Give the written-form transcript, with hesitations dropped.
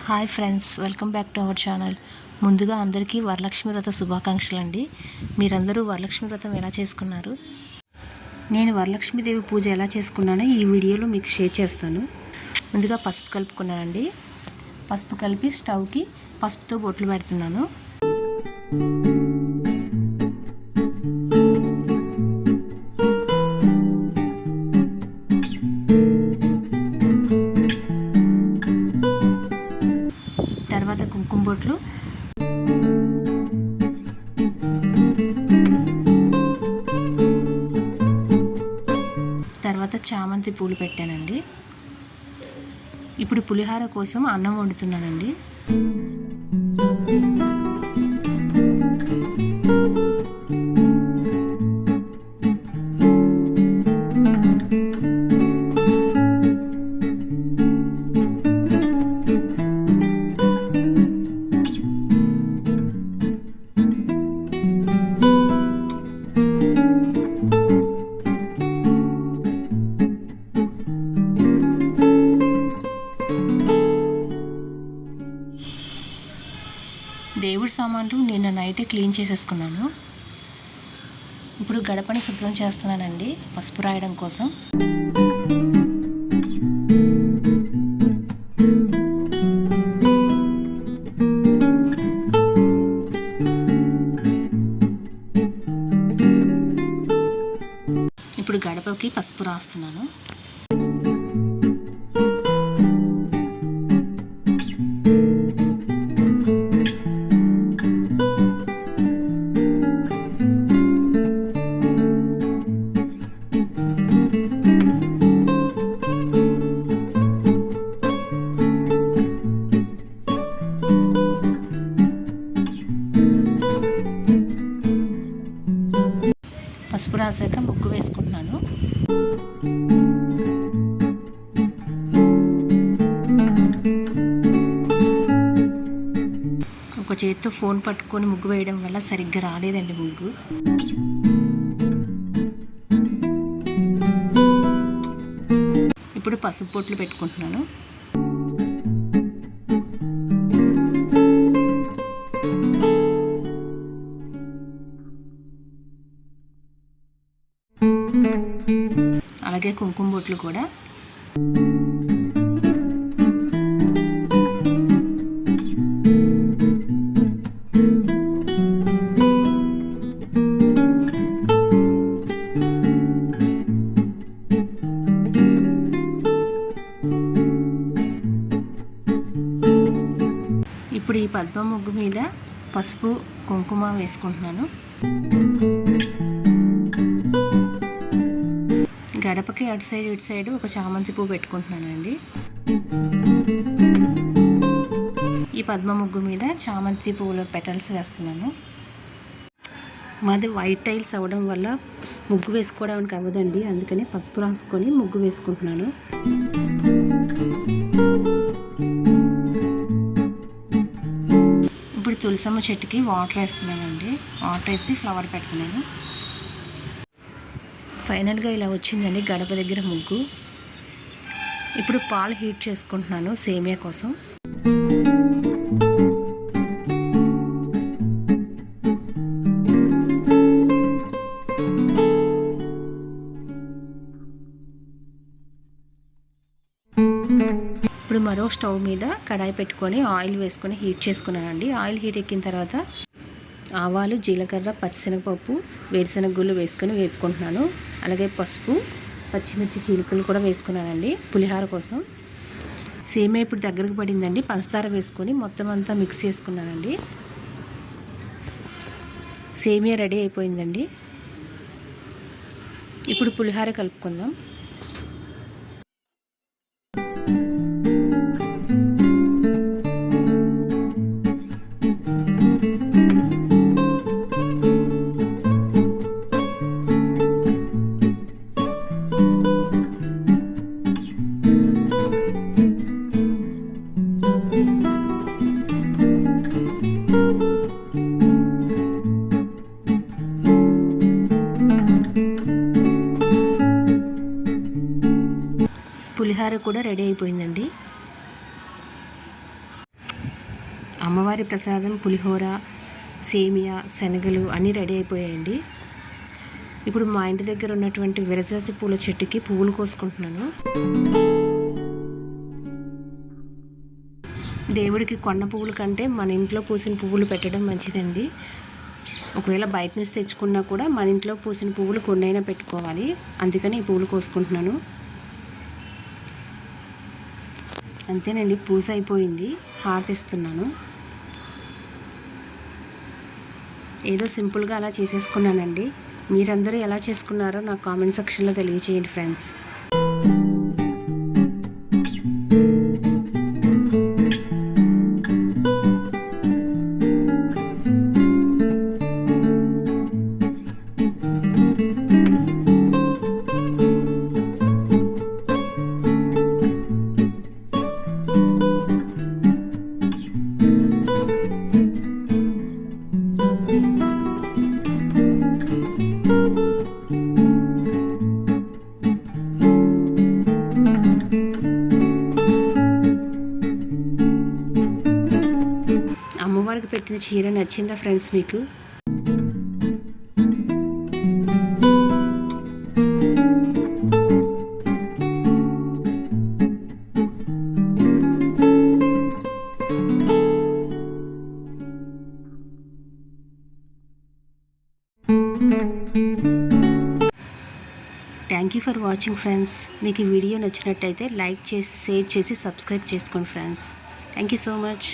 Hi friends, welcome back to our channel. ముందుగా అందరికీ వరలక్ష్మి వ్రత శుభాకాంక్షలు అండి. మీరందరూ వరలక్ష్మి వ్రతం ఎలా చేసుకున్నారు? నేను వరలక్ష్మీదేవి పూజ ఎలా చేసుకున్నానో ఈ వీడియోలో మీకు షేర్ చేస్తాను. ముందుగా పసుపు కలుపుకున్నానండి. పసుపు కలిపి స్టవ్కి పసుపుతో బొట్లు పెడుతున్నాను. తర్వాత కుంకుమ బొట్లు, తర్వాత చామంతి పూలు పెట్టానండి. ఇప్పుడు పులిహార కోసం అన్నం వండుతున్నానండి. దేవుడి సామాన్లు నిన్న నైటే క్లీన్ చేసేసుకున్నాను. ఇప్పుడు గడపని శుభ్రం చేస్తున్నానండి పసుపు రాయడం కోసం. ఇప్పుడు గడపకి పసుపు రాస్తున్నాను. పసుపు రాసాక ముగ్గు వేసుకుంటున్నాను. ఒక చేతితో ఫోన్ పట్టుకొని ముగ్గు వేయడం వల్ల సరిగ్గా రాలేదండి ముగ్గు. ఇప్పుడు పసుపు బొట్లు పెట్టుకుంటున్నాను. అలాగే కుంకుమ బొట్లు కూడా. ఇప్పుడు ఈ పద్మ ముగ్గు మీద పసుపు కుంకుమ వేసుకుంటున్నాను. గడపకి అటు సైడ్ ఇటు సైడ్ ఒక చామంతి పువ్వు పెట్టుకుంటున్నానండి. ఈ పద్మ ముగ్గు మీద చామంతి పువ్వుల పెటల్స్ వేస్తున్నాను. మాది వైట్ టైల్స్ అవ్వడం వల్ల ముగ్గు వేసుకోవడానికి అవ్వదండి, అందుకని పసుపు రాసుకొని ముగ్గు వేసుకుంటున్నాను. ఇప్పుడు తులసమ్మ చెట్టుకి వాటర్ వేస్తున్నానండి. వాటర్ వేసి ఫ్లవర్ పెడుతున్నాను. ఫైనల్గా ఇలా వచ్చిందండి గడప దగ్గర ముగ్గు. ఇప్పుడు పాలు హీట్ చేసుకుంటున్నాను సేమియా కోసం. ఇప్పుడు మరో స్టవ్ మీద కడాయి పెట్టుకొని ఆయిల్ వేసుకొని హీట్ చేసుకున్నానండి. ఆయిల్ హీట్ ఎక్కిన తర్వాత ఆవాలు, జీలకర్ర, పచ్చిశనగపప్పు, వేరుశనగ గుళ్ళు వేసుకొని వేపుకుంటున్నాను. అలాగే పసుపు, పచ్చిమిర్చి చీలికలు కూడా వేసుకున్నానండి పులిహార కోసం. సేమియా ఇప్పుడు దగ్గరకు పడిందండి. పంచదార వేసుకొని మొత్తం అంతా మిక్స్ చేసుకున్నానండి. సేమియా రెడీ అయిపోయిందండి. ఇప్పుడు పులిహార కలుపుకుందాం. పులిహార కూడా రెడీ అయిపోయిందండి. అమ్మవారి ప్రసాదం పులిహోర, సేమియా, శనగలు అన్నీ రెడీ అయిపోయాయండి. ఇప్పుడు మా ఇంటి దగ్గర ఉన్నటువంటి విరజాజి పూల చెట్టుకి పువ్వులు కోసుకుంటున్నాను. దేవుడికి కొండ పువ్వుల కంటే మన ఇంట్లో పూసిన పువ్వులు పెట్టడం మంచిదండి. ఒకవేళ బయట నుంచి తెచ్చుకున్నా కూడా మన ఇంట్లో పూసిన పువ్వులు కొన్నైనా పెట్టుకోవాలి. అందుకని ఈ పువ్వులు కోసుకుంటున్నాను. అంతేనండి, పూజ అయిపోయింది. హారతిస్తున్నాను. ఏదో సింపుల్గా అలా చేసేసుకున్నానండి. మీరందరూ ఎలా చేసుకున్నారో నాకు కామెంట్ సెక్షన్లో తెలియచేయండి ఫ్రెండ్స్. అమ్మవారికి పెట్టిన చీర నచ్చిందా ఫ్రెండ్స్ మీకు? Thank you for watching friends. మీకు ఈ వీడియో నచ్చినట్టయితే లైక్ చేసి, షేర్ చేసి, సబ్స్క్రైబ్ చేసుకోండి friends. Thank you so much.